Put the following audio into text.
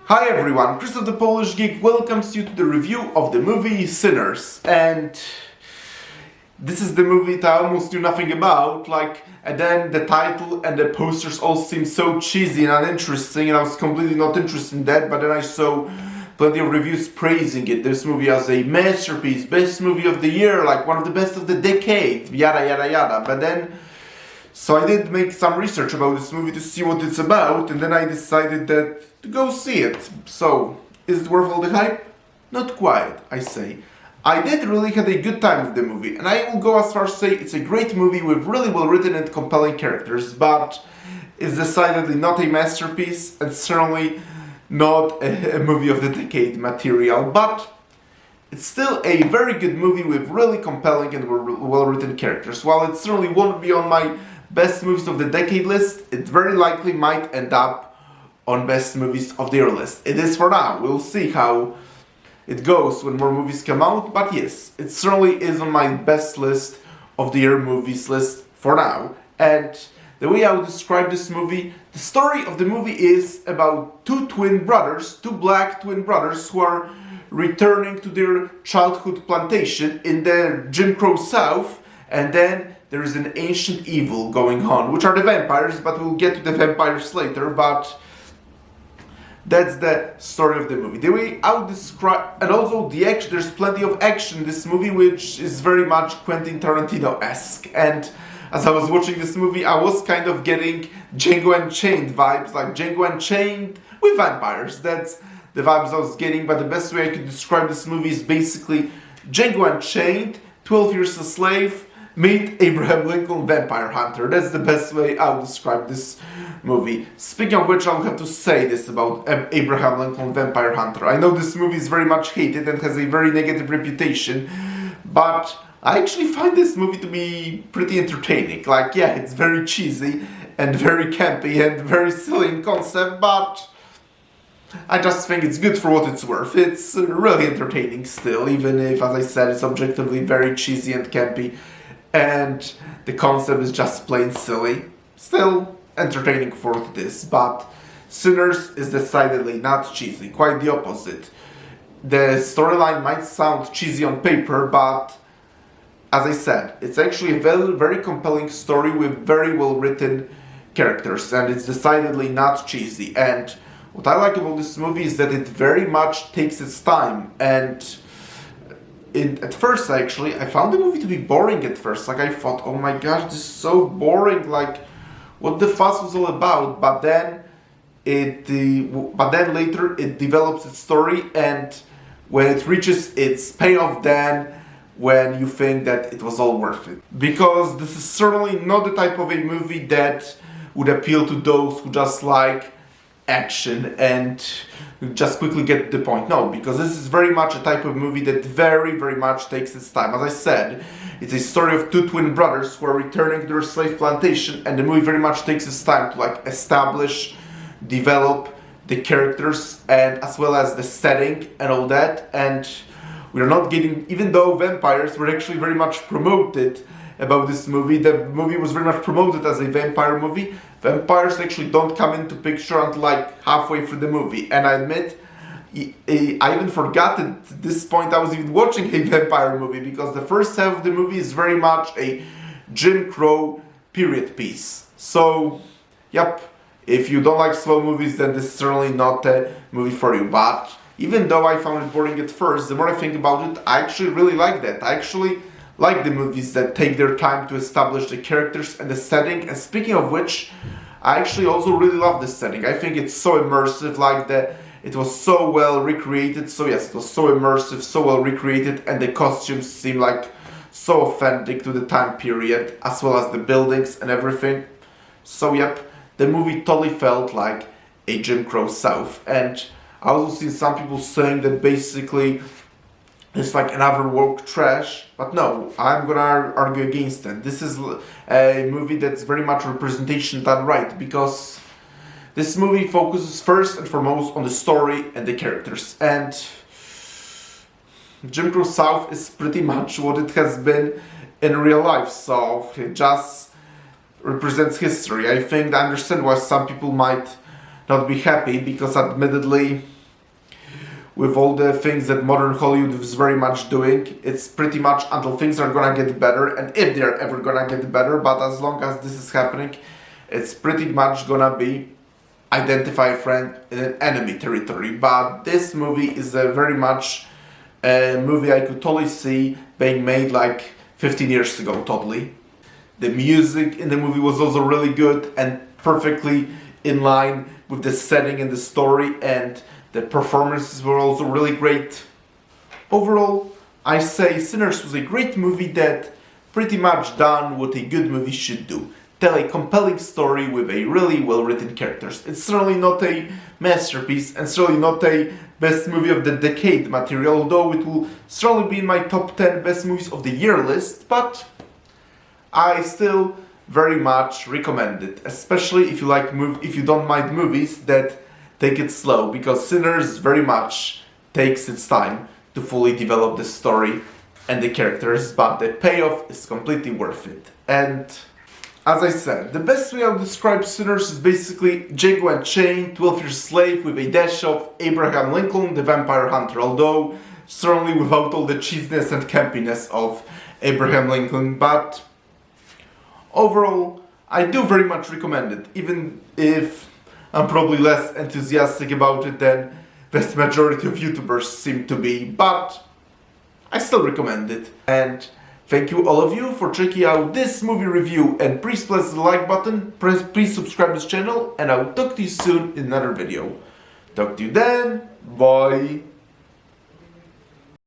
Hi everyone, Chris of the Polish Geek welcomes you to the review of the movie Sinners, and this is the movie that I almost knew nothing about, and then the title and the posters all seemed so cheesy and uninteresting, and I was completely not interested in that, but then I saw plenty of reviews praising it, this movie as a masterpiece, best movie of the year, like one of the best of the decade, yada yada yada, but then so I did make some research about this movie to see what it's about, and then I decided that to go see it. So, is it worth all the hype? Not quite, I say. I did really had a good time with the movie, and I will go as far as say it's a great movie with really well written and compelling characters, but it's decidedly not a masterpiece, and certainly not a movie of the decade material, but it's still a very good movie with really compelling and well written characters. While it certainly won't be on my best movies of the decade list, it very likely might end up on best movies of the year list. It is for now. We'll see how it goes when more movies come out, but yes, it certainly is on my best list of the year movies list for now. And the way I would describe this movie, the story of the movie is about two black twin brothers who are returning to their childhood plantation in the Jim Crow South, and then there is an ancient evil going on, which are the vampires, but we'll get to the vampires later, but that's the story of the movie. The way I would describe, and also the action, there's plenty of action in this movie, which is very much Quentin Tarantino-esque, and as I was watching this movie, I was kind of getting Django Unchained vibes, like Django Unchained with vampires. That's the vibes I was getting, but the best way I could describe this movie is basically Django Unchained, 12 Years a Slave, meet Abraham Lincoln Vampire Hunter. That's the best way I would describe this movie. Speaking of which, I'll have to say this about Abraham Lincoln Vampire Hunter. I know this movie is very much hated and has a very negative reputation, but I actually find this movie to be pretty entertaining. Like, yeah, it's very cheesy and very campy and very silly in concept, but I just think it's good for what it's worth. It's really entertaining still, even if, as I said, it's objectively very cheesy and campy, and the concept is just plain silly. Still entertaining for what it is, but Sinners is decidedly not cheesy, quite the opposite. The storyline might sound cheesy on paper, but as I said, it's actually a very, very compelling story with very well written characters, and it's decidedly not cheesy. And what I like about this movie is that it very much takes its time, and at first actually I found the movie to be boring at first. Like, I thought, oh my gosh, this is so boring, like what the fuss was all about, but then later it develops its story, and when it reaches its payoff, then when you think that it was all worth it. Because this is certainly not the type of a movie that would appeal to those who just like action and just quickly get to the point. No, because this is very much a type of movie that very, very much takes its time. As I said, it's a story of two twin brothers who are returning to their slave plantation, and the movie very much takes its time to establish, develop the characters, and as well as the setting and all that. And we're not getting, even though vampires were actually very much promoted about this movie, the movie was very much promoted as a vampire movie. Vampires actually don't come into picture until halfway through the movie, and I admit, I even forgot at this point I was even watching a vampire movie, because the first half of the movie is very much a Jim Crow period piece. So, yep, if you don't like slow movies, then this is certainly not a movie for you. But even though I found it boring at first, the more I think about it, I actually really like that. I actually like the movies that take their time to establish the characters and the setting. And speaking of which, I actually also really love the setting. I think it's so immersive, it was so well recreated. So yes, it was so immersive, so well recreated, and the costumes seem so authentic to the time period, as well as the buildings and everything. So yep, the movie totally felt like a Jim Crow South. And I also see some people saying that basically it's like another woke trash, but no, I'm gonna argue against that. This is a movie that's very much representation done right, because this movie focuses first and foremost on the story and the characters, and Jim Crow South is pretty much what it has been in real life, so it just represents history. I understand why some people might not be happy, because admittedly with all the things that modern Hollywood is very much doing. It's pretty much until things are gonna get better, and if they're ever gonna get better, but as long as this is happening, it's pretty much gonna be identify a friend in an enemy territory. But this movie is a very much a movie I could totally see being made like 15 years ago, totally. The music in the movie was also really good and perfectly in line with the setting and the story, and the performances were also really great. Overall, I say Sinners was a great movie that pretty much done what a good movie should do. Tell a compelling story with a really well written characters. It's certainly not a masterpiece and certainly not a best movie of the decade material, although it will certainly be in my top 10 best movies of the year list, but I still very much recommend it, especially if you like if you don't mind movies that take it slow, because Sinners very much takes its time to fully develop the story and the characters, but the payoff is completely worth it. And as I said, the best way I would describe Sinners is basically Django Unchained, 12 Years Slave with a dash of Abraham Lincoln, the Vampire Hunter, although certainly without all the cheesiness and campiness of Abraham Lincoln, but overall, I do very much recommend it, even if I'm probably less enthusiastic about it than vast majority of YouTubers seem to be, but I still recommend it. And thank you all of you for checking out this movie review, and please press the like button, please subscribe to this channel, and I will talk to you soon in another video. Talk to you then, bye!